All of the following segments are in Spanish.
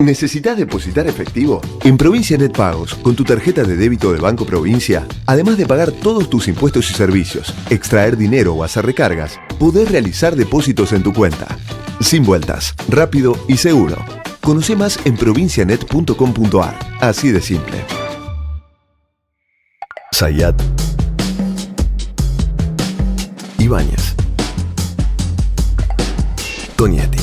¿Necesitas depositar efectivo? En Provincia Net Pagos, con tu tarjeta de débito de Banco Provincia, además de pagar todos tus impuestos y servicios, extraer dinero o hacer recargas, podés realizar depósitos en tu cuenta. Sin vueltas, rápido y seguro. Conoce más en provincianet.com.ar. Así de simple. Zayat. Ibáñez. Tonietti.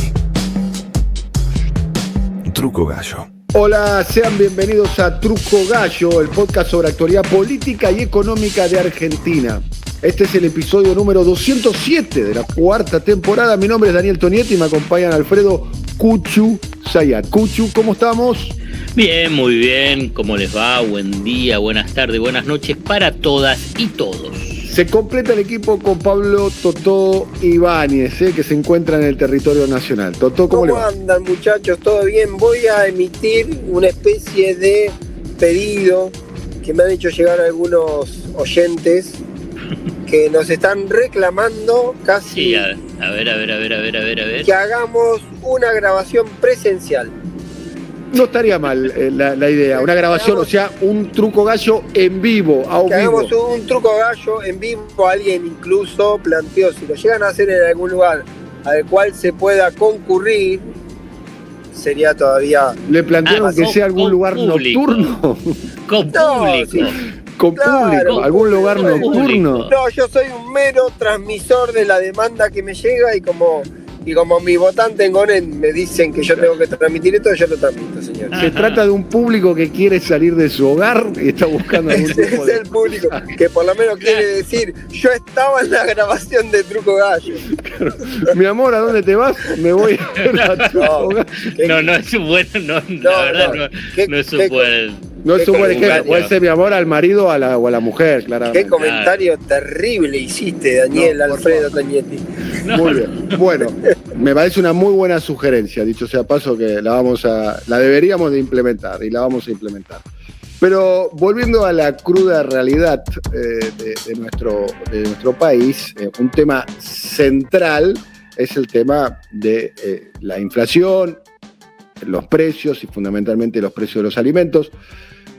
Truco Gallo. Hola, sean bienvenidos a Truco Gallo, el podcast sobre actualidad política y económica de Argentina. Este es el episodio número 207 de la cuarta temporada. Mi nombre es Daniel Tonietti y me acompañan Alfredo Cuchu Zayat. Cuchu, ¿cómo estamos? Bien, muy bien. ¿Cómo les va? Buen día, buenas tardes, buenas noches para todas y todos. Se completa el equipo con Pablo Totó Ibáñez, que se encuentra en el territorio nacional. Totó, ¿cómo le va? ¿Cómo andan, muchachos? ¿Todo bien? Voy a emitir una especie de pedido que me han hecho llegar algunos oyentes que nos están reclamando casi Sí, a ver. que hagamos una grabación presencial. No estaría mal la idea, una grabación, o sea, un Truco Gallo en vivo, a Que vivo. hagamos un Truco Gallo en vivo. Alguien incluso planteó, si lo llegan a hacer en algún lugar al cual se pueda concurrir, sería todavía... Le plantearon que sea algún lugar público. nocturno. Con No, público. sí. Con Claro, público, algún lugar con nocturno. público. No, yo soy un mero transmisor de la demanda que me llega y como mi votante en Gonen me dicen que yo tengo que transmitir esto, yo lo transmito, señor. Se trata de un público que quiere salir de su hogar y está buscando algún Ese tipo es de... el público que por lo menos quiere decir, yo estaba en la grabación de Truco Gallo. Mi amor, ¿a dónde te vas? Me voy a tu hogar. No es un buen. La verdad, no es un buen. No es un buen ejemplo. comentario. Puede ser mi amor al marido o a la mujer, claramente. Qué comentario terrible hiciste, Daniel, No, por Alfredo Tonietti. Muy bien. Bueno, me parece una muy buena sugerencia, dicho sea paso, que la deberíamos de implementar y la vamos a implementar. Pero volviendo a la cruda realidad de nuestro país, un tema central es el tema de la inflación, los precios y fundamentalmente los precios de los alimentos.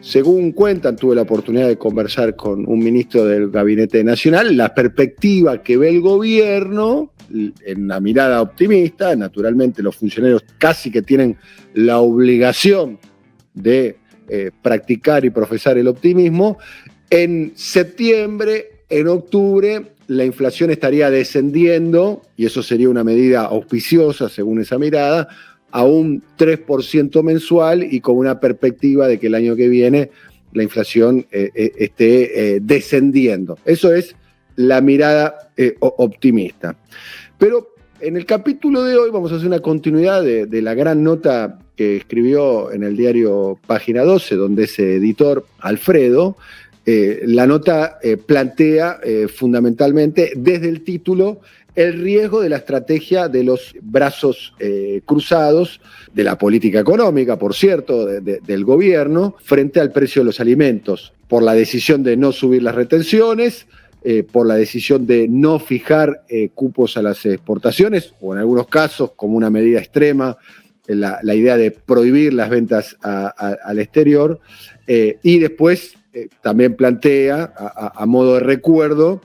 Según cuentan, tuve la oportunidad de conversar con un ministro del Gabinete Nacional, la perspectiva que ve el gobierno en una mirada optimista, naturalmente los funcionarios casi que tienen la obligación de practicar y profesar el optimismo. En septiembre, en octubre, la inflación estaría descendiendo, y eso sería una medida auspiciosa según esa mirada, a un 3% mensual y con una perspectiva de que el año que viene la inflación esté descendiendo. Eso es la mirada optimista. Pero en el capítulo de hoy vamos a hacer una continuidad de la gran nota que escribió en el diario Página 12, donde es editor Alfredo. La nota plantea fundamentalmente desde el título el riesgo de la estrategia de los brazos cruzados de la política económica, por cierto, del gobierno, frente al precio de los alimentos, por la decisión de no subir las retenciones, por la decisión de no fijar cupos a las exportaciones, o en algunos casos, como una medida extrema, la idea de prohibir las ventas al exterior, y después también plantea, a modo de recuerdo,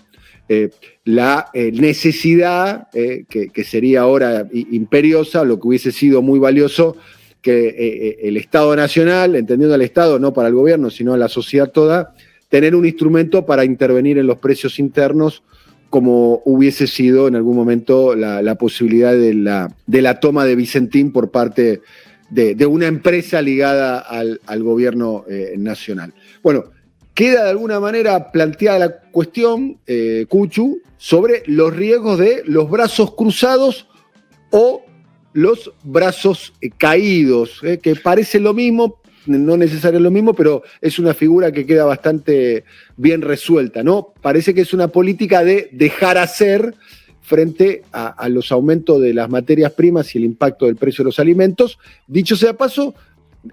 la necesidad, que sería ahora imperiosa, lo que hubiese sido muy valioso, que el Estado Nacional, entendiendo al Estado no para el gobierno, sino a la sociedad toda, tener un instrumento para intervenir en los precios internos, como hubiese sido en algún momento la posibilidad de la toma de Vicentín por parte de una empresa ligada al gobierno nacional. Bueno, queda de alguna manera planteada la cuestión, Cuchu, sobre los riesgos de los brazos cruzados o los brazos caídos, que parece lo mismo, no necesariamente lo mismo, pero es una figura que queda bastante bien resuelta, ¿no? Parece que es una política de dejar hacer frente a los aumentos de las materias primas y el impacto del precio de los alimentos. Dicho sea paso,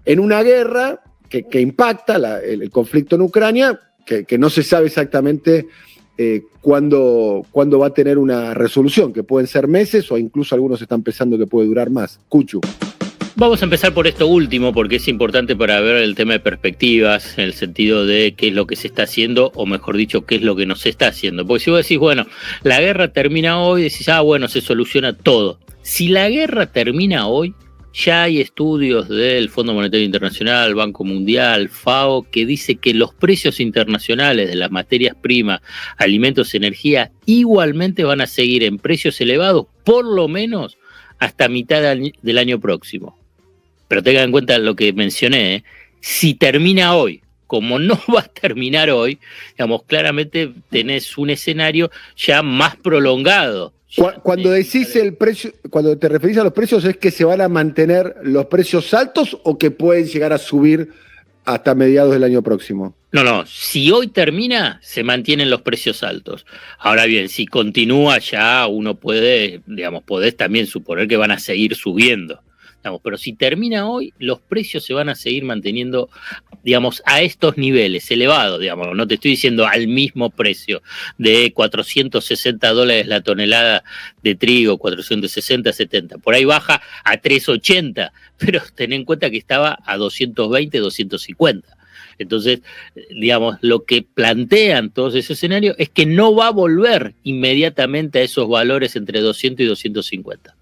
en una guerra que impacta el conflicto en Ucrania, que no se sabe exactamente cuándo va a tener una resolución, que pueden ser meses o incluso algunos están pensando que puede durar más. Cuchu. Vamos a empezar por esto último, porque es importante para ver el tema de perspectivas, en el sentido de qué es lo que se está haciendo, o mejor dicho, qué es lo que no se está haciendo. Porque si vos decís, bueno, la guerra termina hoy, decís, bueno, se soluciona todo. Si la guerra termina hoy, ya hay estudios del Fondo Monetario Internacional, Banco Mundial, FAO, que dice que los precios internacionales de las materias primas, alimentos, energía, igualmente van a seguir en precios elevados, por lo menos hasta mitad del año próximo. Pero tengan en cuenta lo que mencioné, si termina hoy, como no va a terminar hoy, digamos, claramente tenés un escenario ya más prolongado. Cuando decís el precio, cuando te referís a los precios, ¿es que se van a mantener los precios altos o que pueden llegar a subir hasta mediados del año próximo? No, si hoy termina, se mantienen los precios altos. Ahora bien, si continúa ya uno puede, digamos, podés también suponer que van a seguir subiendo. Digamos, pero si termina hoy, los precios se van a seguir manteniendo, digamos, a estos niveles elevados, digamos, no te estoy diciendo al mismo precio de $460 la tonelada de trigo, 460, 70, por ahí baja a 380, pero ten en cuenta que estaba a 220, 250. Entonces, digamos, lo que plantean todos esos escenarios es que no va a volver inmediatamente a esos valores entre 200 y 250.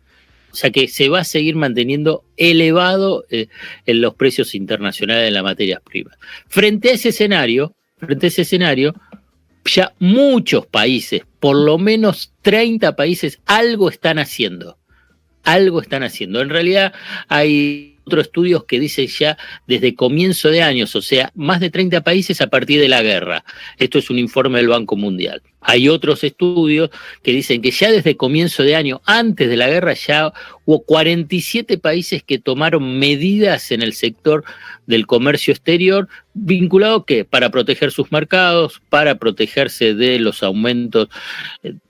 O sea que se va a seguir manteniendo elevado en los precios internacionales de las materias primas. Frente a ese escenario, ya muchos países, por lo menos 30 países, algo están haciendo. En realidad hay otros estudios que dicen ya desde comienzo de años, o sea, más de 30 países a partir de la guerra. Esto es un informe del Banco Mundial. Hay otros estudios que dicen que ya desde comienzo de año, antes de la guerra, ya hubo 47 países que tomaron medidas en el sector del comercio exterior, vinculado ¿qué? Para proteger sus mercados, para protegerse de los aumentos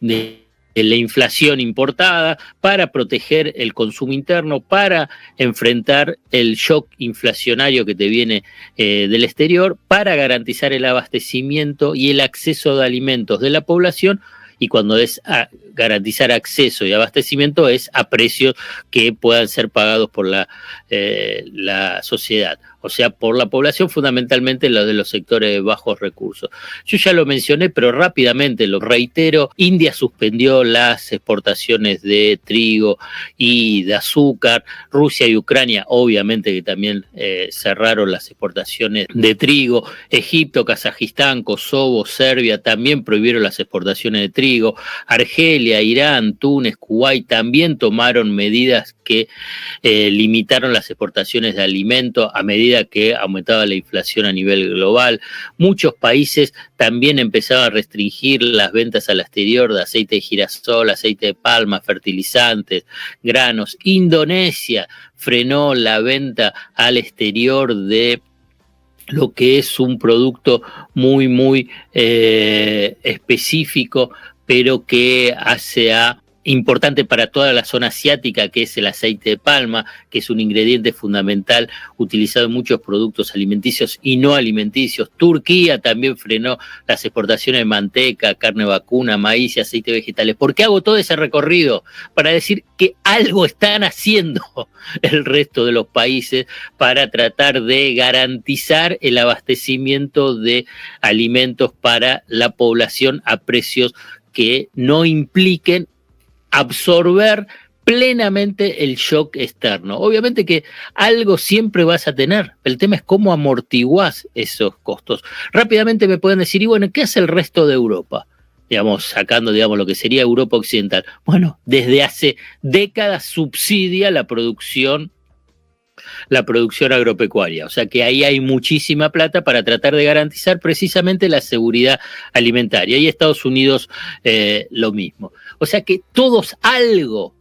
de la inflación importada, para proteger el consumo interno, para enfrentar el shock inflacionario que te viene del exterior, para garantizar el abastecimiento y el acceso de alimentos de la población. Y cuando es garantizar acceso y abastecimiento es a precios que puedan ser pagados por la sociedad, o sea, por la población, fundamentalmente los de los sectores de bajos recursos. Yo ya lo mencioné, pero rápidamente lo reitero: India suspendió las exportaciones de trigo y de azúcar. Rusia y Ucrania, obviamente, que también cerraron las exportaciones de trigo. Egipto, Kazajistán, Kosovo, Serbia también prohibieron las exportaciones de trigo. Argelia, Irán, Túnez, Kuwait también tomaron medidas que limitaron las exportaciones de alimentos a medida que aumentaba la inflación a nivel global. Muchos países también empezaron a restringir las ventas al exterior de aceite de girasol, aceite de palma, fertilizantes, granos. Indonesia frenó la venta al exterior de lo que es un producto muy específico, pero que hace importante para toda la zona asiática, que es el aceite de palma, que es un ingrediente fundamental utilizado en muchos productos alimenticios y no alimenticios. Turquía también frenó las exportaciones de manteca, carne vacuna, maíz y aceite vegetales. ¿Por qué hago todo ese recorrido? Para decir que algo están haciendo el resto de los países para tratar de garantizar el abastecimiento de alimentos para la población a precios que no impliquen absorber plenamente el shock externo. Obviamente que algo siempre vas a tener. El tema es cómo amortiguás esos costos. Rápidamente me pueden decir, y bueno, ¿qué hace el resto de Europa? Digamos, sacando, digamos, lo que sería Europa Occidental. Bueno, desde hace décadas subsidia la producción agropecuaria. O sea que ahí hay muchísima plata para tratar de garantizar precisamente la seguridad alimentaria. Y Estados Unidos lo mismo. O sea que todos algo,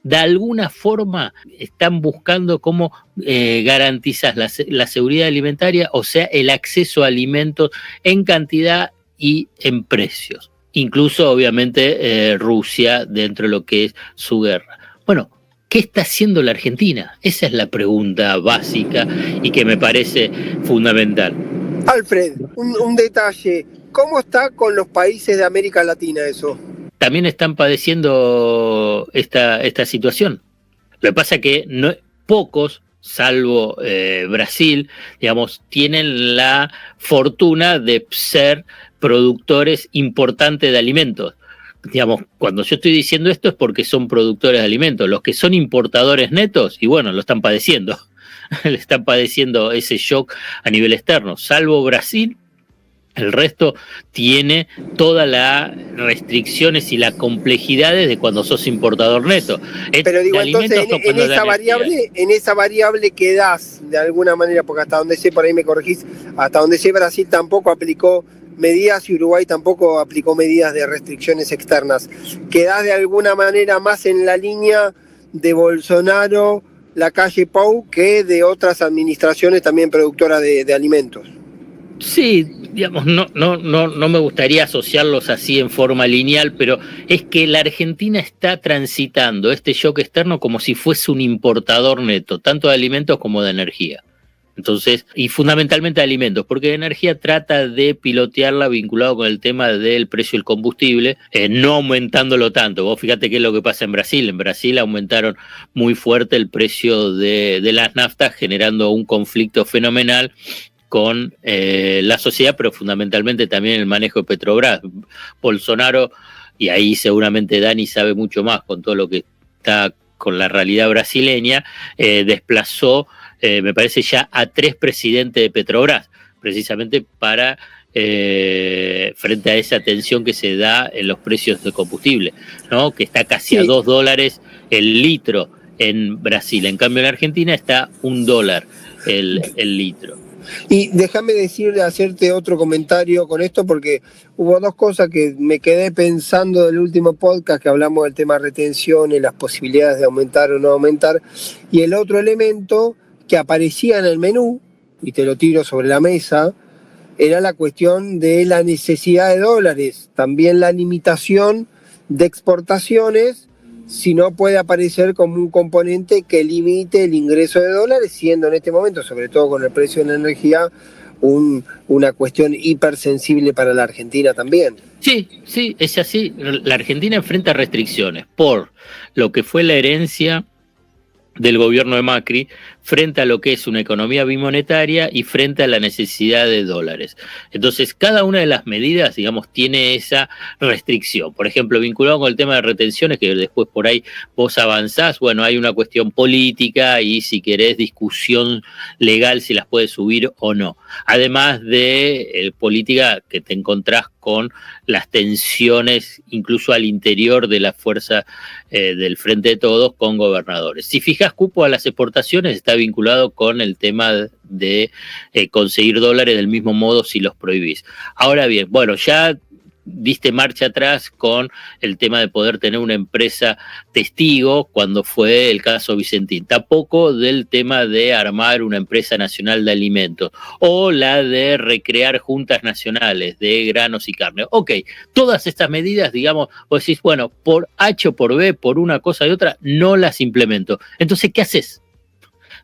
de alguna forma están buscando cómo garantizar la seguridad alimentaria, o sea, el acceso a alimentos en cantidad y en precios. Incluso, obviamente, Rusia dentro de lo que es su guerra. Bueno, ¿qué está haciendo la Argentina? Esa es la pregunta básica y que me parece fundamental. Alfred, un detalle. ¿Cómo está con los países de América Latina eso? También están padeciendo esta situación. Lo que pasa es que pocos, salvo Brasil, digamos, tienen la fortuna de ser productores importantes de alimentos. Digamos, cuando yo estoy diciendo esto es porque son productores de alimentos. Los que son importadores netos, y bueno, lo están padeciendo. Le están padeciendo ese shock a nivel externo. Salvo Brasil, el resto tiene todas las restricciones y las complejidades de cuando sos importador neto. Pero digo, entonces, en esa variable que das, de alguna manera, porque hasta donde sé, por ahí me corregís, hasta donde sé, Brasil tampoco aplicó medidas y Uruguay tampoco aplicó medidas de restricciones externas. ¿Quedás de alguna manera más en la línea de Bolsonaro, Lacalle Pou, que de otras administraciones también productoras de alimentos? Sí, digamos, no me gustaría asociarlos así en forma lineal, pero es que la Argentina está transitando este shock externo como si fuese un importador neto, tanto de alimentos como de energía. Entonces, y fundamentalmente de alimentos, porque de energía trata de pilotearla vinculado con el tema del precio del combustible, no aumentándolo tanto. Vos fíjate qué es lo que pasa en Brasil. En Brasil aumentaron muy fuerte el precio de las naftas, generando un conflicto fenomenal con la sociedad, pero fundamentalmente también el manejo de Petrobras. Bolsonaro, y ahí seguramente Dani sabe mucho más con todo lo que está con la realidad brasileña, desplazó, me parece ya a 3 presidentes de Petrobras, precisamente para frente a esa tensión que se da en los precios de combustible, ¿no? Que está casi a $2 el litro en Brasil. En cambio en Argentina está $1 el litro. Y déjame hacerte otro comentario con esto, porque hubo 2 cosas que me quedé pensando del último podcast que hablamos del tema retenciones, las posibilidades de aumentar o no aumentar, y el otro elemento que aparecía en el menú, y te lo tiro sobre la mesa, era la cuestión de la necesidad de dólares, también la limitación de exportaciones, si no puede aparecer como un componente que limite el ingreso de dólares, siendo en este momento, sobre todo con el precio de la energía, una cuestión hipersensible para la Argentina también. Sí, es así. La Argentina enfrenta restricciones por lo que fue la herencia del gobierno de Macri frente a lo que es una economía bimonetaria y frente a la necesidad de dólares. Entonces, cada una de las medidas, digamos, tiene esa restricción. Por ejemplo, vinculado con el tema de retenciones, que después por ahí vos avanzás, bueno, hay una cuestión política y, si querés, discusión legal si las puedes subir o no. Además de política, que te encontrás con las tensiones incluso al interior de la fuerza del Frente de Todos con gobernadores. Si fijas cupo a las exportaciones, está vinculado con el tema de conseguir dólares del mismo modo si los prohibís. Ahora bien, bueno, ya diste marcha atrás con el tema de poder tener una empresa testigo cuando fue el caso Vicentín. Tampoco del tema de armar una empresa nacional de alimentos o la de recrear juntas nacionales de granos y carne. Ok, todas estas medidas, digamos, vos decís, bueno, por H o por B, por una cosa y otra, no las implemento. Entonces, ¿qué haces?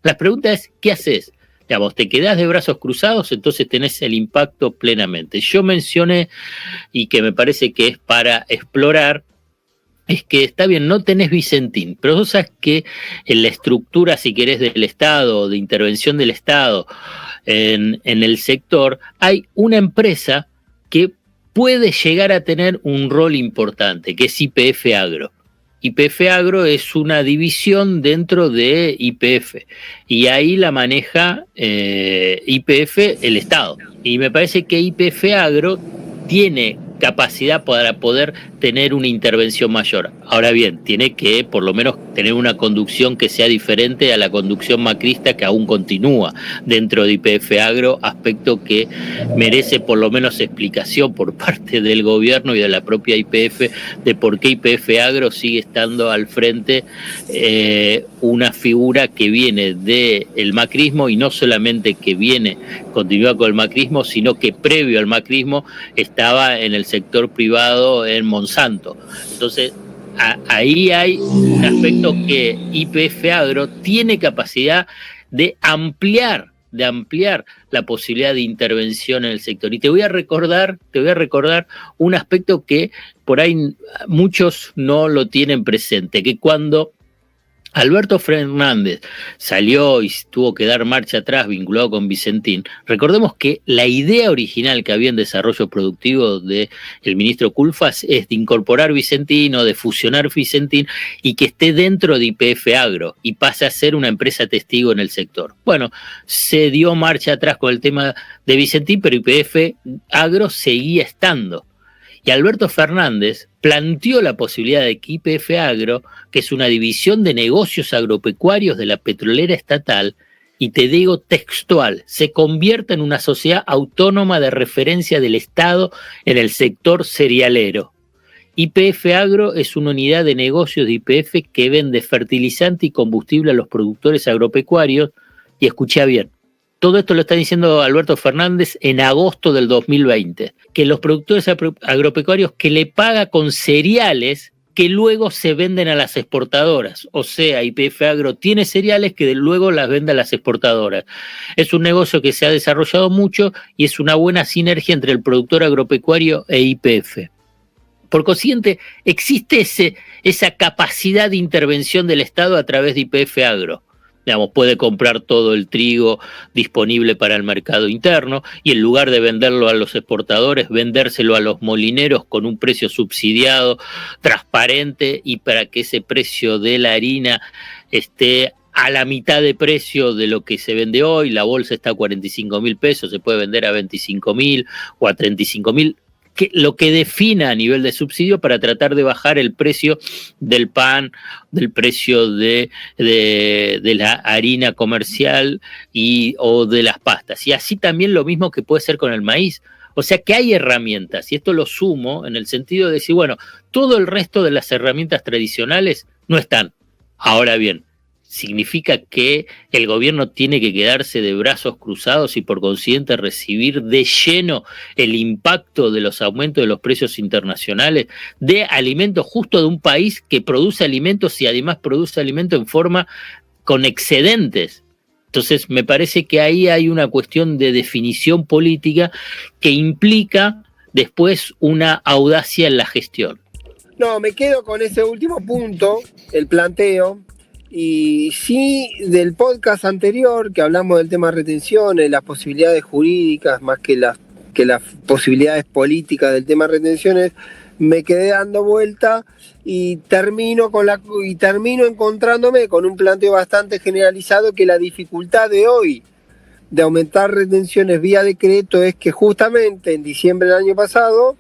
La pregunta es, ¿qué haces? Digamos, te quedás de brazos cruzados, entonces tenés el impacto plenamente. Yo mencioné, y que me parece que es para explorar, es que está bien, no tenés Vicentín, pero vos sabés que en la estructura, si querés, del Estado, de intervención del Estado en el sector, hay una empresa que puede llegar a tener un rol importante, que es YPF Agro. YPF Agro es una división dentro de YPF y ahí la maneja YPF el Estado. Y me parece que YPF Agro tiene capacidad para poder tener una intervención mayor. Ahora bien, tiene que por lo menos tener una conducción que sea diferente a la conducción macrista que aún continúa dentro de YPF Agro, aspecto que merece por lo menos explicación por parte del gobierno y de la propia YPF de por qué YPF Agro sigue estando al frente una figura que viene del macrismo, y no solamente que continúa con el macrismo, sino que previo al macrismo estaba en el sector privado en Monsanto. Entonces, ahí hay un aspecto que YPF Agro tiene capacidad de ampliar la posibilidad de intervención en el sector. Y te voy a recordar un aspecto que por ahí muchos no lo tienen presente, que cuando Alberto Fernández salió y tuvo que dar marcha atrás vinculado con Vicentín. Recordemos que la idea original que había en desarrollo productivo del ministro Culfas es de incorporar Vicentín o de fusionar Vicentín y que esté dentro de YPF Agro y pase a ser una empresa testigo en el sector. Bueno, se dio marcha atrás con el tema de Vicentín, pero YPF Agro seguía estando. Y Alberto Fernández planteó la posibilidad de que YPF Agro, que es una división de negocios agropecuarios de la petrolera estatal, y te digo textual, se convierta en una sociedad autónoma de referencia del Estado en el sector cerealero. YPF Agro es una unidad de negocios de YPF que vende fertilizante y combustible a los productores agropecuarios, y escuché bien. Todo esto lo está diciendo Alberto Fernández en agosto del 2020, que los productores agropecuarios que le paga con cereales que luego se venden a las exportadoras. O sea, YPF Agro tiene cereales que luego las vende a las exportadoras. Es un negocio que se ha desarrollado mucho y es una buena sinergia entre el productor agropecuario e YPF. Por consiguiente, existe esa capacidad de intervención del Estado a través de YPF Agro. Digamos, puede comprar todo el trigo disponible para el mercado interno y en lugar de venderlo a los exportadores, vendérselo a los molineros con un precio subsidiado, transparente, y para que ese precio de la harina esté a la mitad de precio de lo que se vende hoy. La bolsa está a 45.000 pesos, se puede vender a 25.000 o a 35.000. Lo que defina a nivel de subsidio para tratar de bajar el precio del pan, del precio de la harina comercial o de las pastas. Y así también lo mismo que puede ser con el maíz. O sea que hay herramientas, y esto lo sumo en el sentido de decir, bueno, todo el resto de las herramientas tradicionales no están. Ahora bien, significa que el gobierno tiene que quedarse de brazos cruzados y por consiguiente recibir de lleno el impacto de los aumentos de los precios internacionales de alimentos justo de un país que produce alimentos y además produce alimentos en forma con excedentes. Entonces me parece que ahí hay una cuestión de definición política que implica después una audacia en la gestión. No, me quedo con ese último punto, el planteo. Y sí, del podcast anterior, que hablamos del tema de retenciones, las posibilidades jurídicas más que las posibilidades políticas del tema de retenciones, me quedé dando vuelta y termino encontrándome con un planteo bastante generalizado, que la dificultad de hoy de aumentar retenciones vía decreto es que justamente en diciembre del año pasado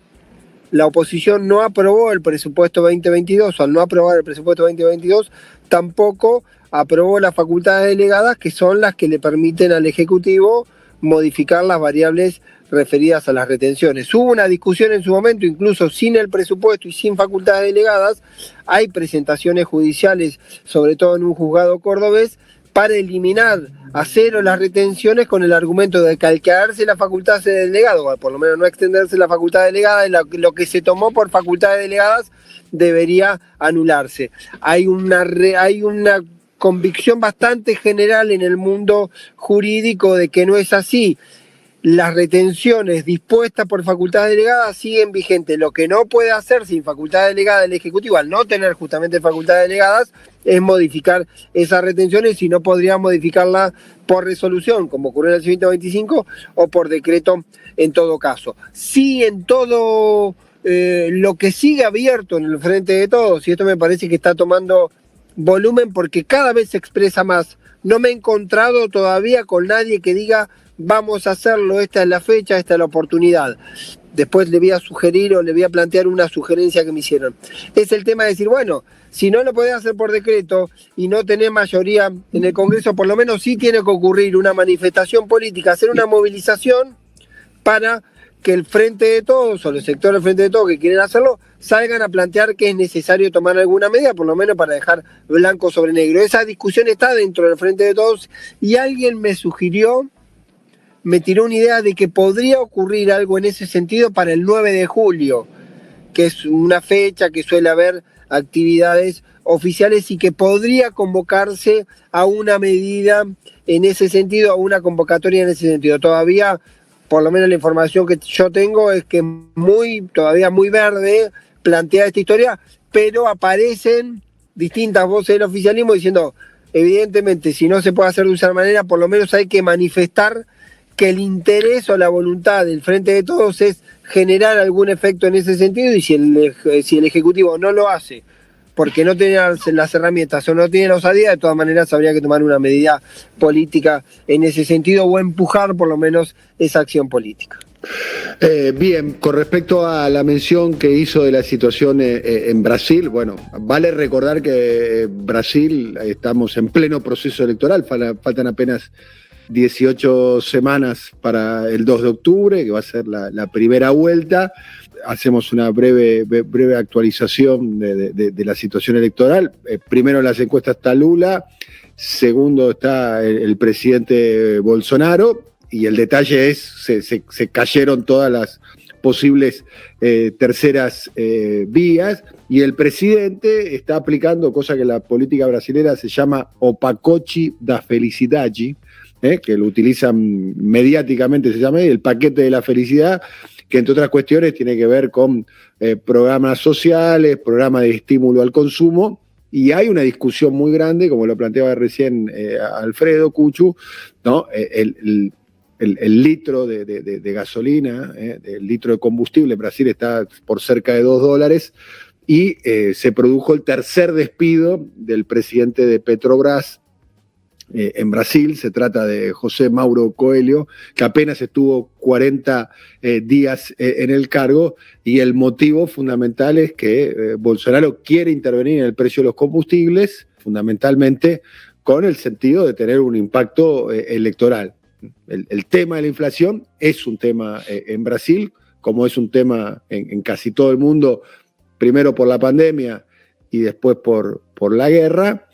la oposición no aprobó el presupuesto 2022, o al no aprobar el presupuesto 2022, tampoco aprobó las facultades delegadas, que son las que le permiten al Ejecutivo modificar las variables referidas a las retenciones. Hubo una discusión en su momento, incluso sin el presupuesto y sin facultades delegadas, hay presentaciones judiciales, sobre todo en un juzgado cordobés, para eliminar a cero las retenciones con el argumento de que al quedarse la facultad de delegado, o por lo menos no extenderse la facultad delegada, lo que se tomó por facultades delegadas debería anularse. Hay una convicción bastante general en el mundo jurídico de que no es así. Las retenciones dispuestas por facultades delegadas siguen vigentes. Lo que no puede hacer sin facultad delegada el Ejecutivo, al no tener justamente facultades delegadas, es modificar esas retenciones, y no podría modificarlas por resolución, como ocurrió en el 125, o por decreto en todo caso. Sí, en todo lo que sigue abierto en el frente de todos, y esto me parece que está tomando volumen porque cada vez se expresa más. No me he encontrado todavía con nadie que diga vamos a hacerlo, esta es la fecha, esta es la oportunidad. Después le voy a sugerir o le voy a plantear una sugerencia que me hicieron. Es el tema de decir, bueno, si no lo podés hacer por decreto y no tenés mayoría en el Congreso, por lo menos sí tiene que ocurrir una manifestación política, hacer una movilización para que el Frente de Todos, o los sectores del Frente de Todos que quieren hacerlo, salgan a plantear que es necesario tomar alguna medida, por lo menos para dejar blanco sobre negro. Esa discusión está dentro del Frente de Todos, y alguien me tiró una idea de que podría ocurrir algo en ese sentido para el 9 de julio, que es una fecha que suele haber actividades oficiales y que podría convocarse a una medida en ese sentido, a una convocatoria en ese sentido. Todavía, por lo menos la información que yo tengo es que todavía muy verde plantea esta historia, pero aparecen distintas voces del oficialismo diciendo, evidentemente, si no se puede hacer de esa manera, por lo menos hay que manifestar que el interés o la voluntad del Frente de Todos es generar algún efecto en ese sentido, y si el Ejecutivo no lo hace porque no tiene las herramientas o no tiene la osadía, de todas maneras habría que tomar una medida política en ese sentido o empujar por lo menos esa acción política. Bien, con respecto a la mención que hizo de la situación en Brasil, bueno, vale recordar que Brasil estamos en pleno proceso electoral, faltan apenas 18 semanas para el 2 de octubre, que va a ser la primera vuelta. Hacemos una breve actualización de la situación electoral. Primero en las encuestas está Lula, segundo está el presidente Bolsonaro, y el detalle es, se cayeron todas las posibles terceras vías, y el presidente está aplicando, cosa que la política brasilera se llama o pacote da felicidade, que lo utilizan mediáticamente, se llama el paquete de la felicidad, que entre otras cuestiones tiene que ver con programas sociales, programas de estímulo al consumo, y hay una discusión muy grande, como lo planteaba recién Alfredo Cuchu, ¿no? El litro de gasolina, el litro de combustible en Brasil está por cerca de $2, y se produjo el tercer despido del presidente de Petrobras en Brasil. Se trata de José Mauro Coelho, que apenas estuvo 40 días en el cargo, y el motivo fundamental es que Bolsonaro quiere intervenir en el precio de los combustibles, fundamentalmente con el sentido de tener un impacto electoral. El tema de la inflación es un tema en Brasil, como es un tema en casi todo el mundo, primero por la pandemia y después por la guerra.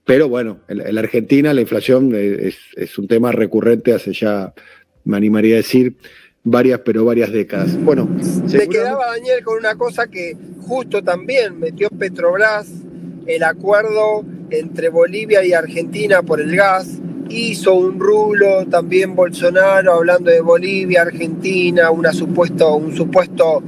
Pero bueno, en la Argentina la inflación es un tema recurrente hace ya, me animaría a decir, varias décadas. Bueno, me quedaba, Daniel, con una cosa que justo también metió Petrobras, el acuerdo entre Bolivia y Argentina por el gas. Hizo un rulo también Bolsonaro hablando de Bolivia, Argentina, un supuesto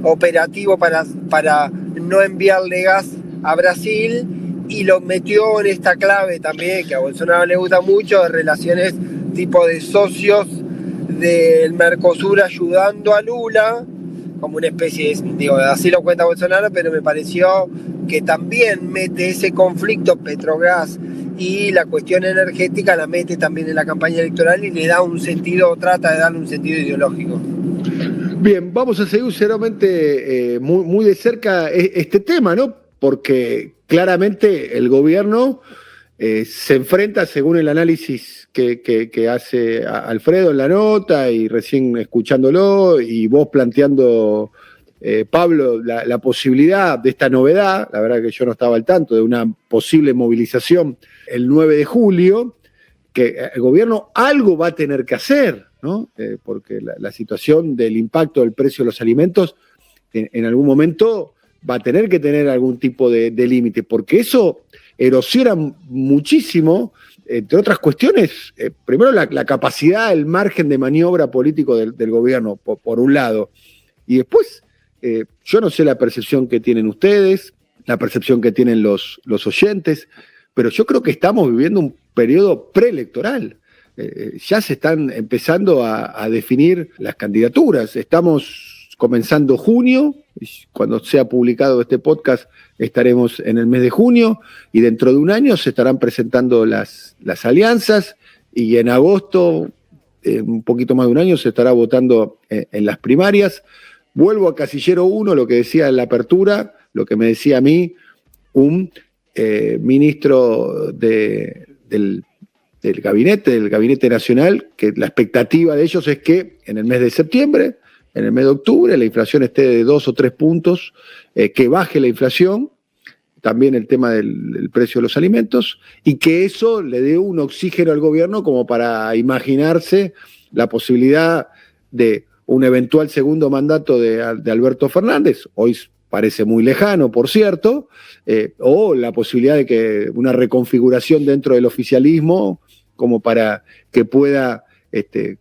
operativo para no enviarle gas a Brasil, y lo metió en esta clave también que a Bolsonaro le gusta mucho, de relaciones tipo de socios del Mercosur ayudando a Lula, como una especie de, así lo cuenta Bolsonaro, pero me pareció que también mete ese conflicto Petrobras y la cuestión energética, la mete también en la campaña electoral y le da un sentido, trata de darle un sentido ideológico. Bien, vamos a seguir seguramente muy de cerca este tema, ¿no? Porque claramente el gobierno se enfrenta, según el análisis que hace Alfredo en la nota y recién escuchándolo, y vos planteando, Pablo, la posibilidad de esta novedad, la verdad que yo no estaba al tanto, de una posible movilización el 9 de julio, que el gobierno algo va a tener que hacer, ¿no? Porque la situación del impacto del precio de los alimentos en algún momento va a tener que tener algún tipo de límite, porque eso erosiona muchísimo, entre otras cuestiones, primero la capacidad, el margen de maniobra político del gobierno, por un lado, y después, yo no sé la percepción que tienen ustedes, la percepción que tienen los oyentes, pero yo creo que estamos viviendo un periodo preelectoral. Ya se están empezando a definir las candidaturas. Estamos comenzando junio, cuando sea publicado este podcast estaremos en el mes de junio, y dentro de un año se estarán presentando las alianzas, y en agosto, un poquito más de un año, se estará votando en las primarias. Vuelvo a Casillero 1, lo que decía en la apertura, lo que me decía a mí un ministro del Gabinete Nacional, que la expectativa de ellos es que en el mes de septiembre, en el mes de octubre, la inflación esté de 2 o 3 puntos, que baje la inflación, también el tema del precio de los alimentos, y que eso le dé un oxígeno al gobierno como para imaginarse la posibilidad de un eventual segundo mandato de Alberto Fernández. Hoy parece muy lejano, por cierto, o la posibilidad de que una reconfiguración dentro del oficialismo como para que pueda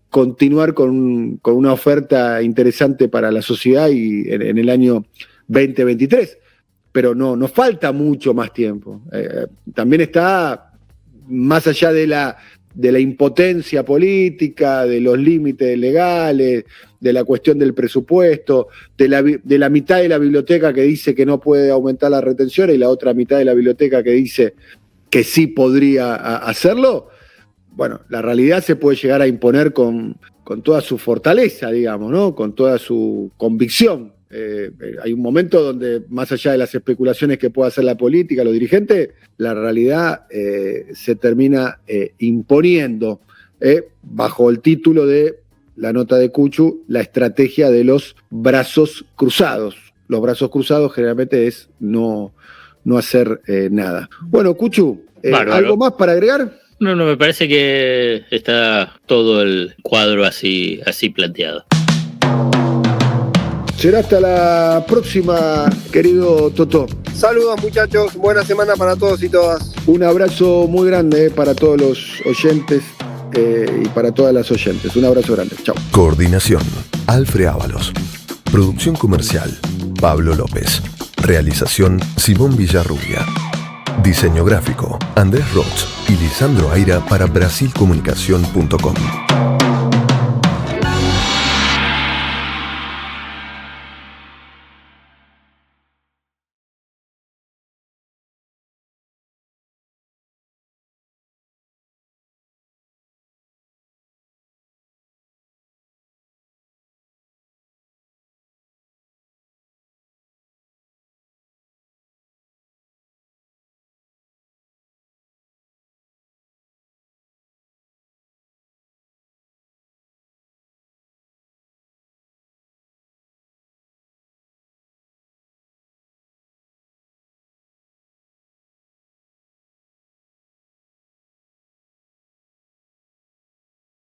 continuar con una oferta interesante para la sociedad y en el año 2023. pero no, nos falta mucho más tiempo. También está, más allá de la impotencia política, de los límites legales, de la cuestión del presupuesto, de la mitad de la biblioteca que dice que no puede aumentar la retención y la otra mitad de la biblioteca que dice que sí podría hacerlo. Bueno, la realidad se puede llegar a imponer con toda su fortaleza, digamos, ¿no? Con toda su convicción. Hay un momento donde, más allá de las especulaciones que pueda hacer la política, los dirigentes, la realidad se termina imponiendo bajo el título de la nota de Cuchu, la estrategia de los brazos cruzados. Los brazos cruzados generalmente es no hacer nada. Bueno, Cuchu, ¿algo más para agregar? No, me parece que está todo el cuadro así planteado. Será hasta la próxima, querido Totó. Saludos, muchachos, buena semana para todos y todas. Un abrazo muy grande para todos los oyentes y para todas las oyentes. Un abrazo grande. Chao. Coordinación: Alfred Ábalos. Producción comercial: Pablo López. Realización: Simón Villarrubia. Diseño gráfico: Andrés Roch y Lisandro Aira para Brasilcomunicación.com.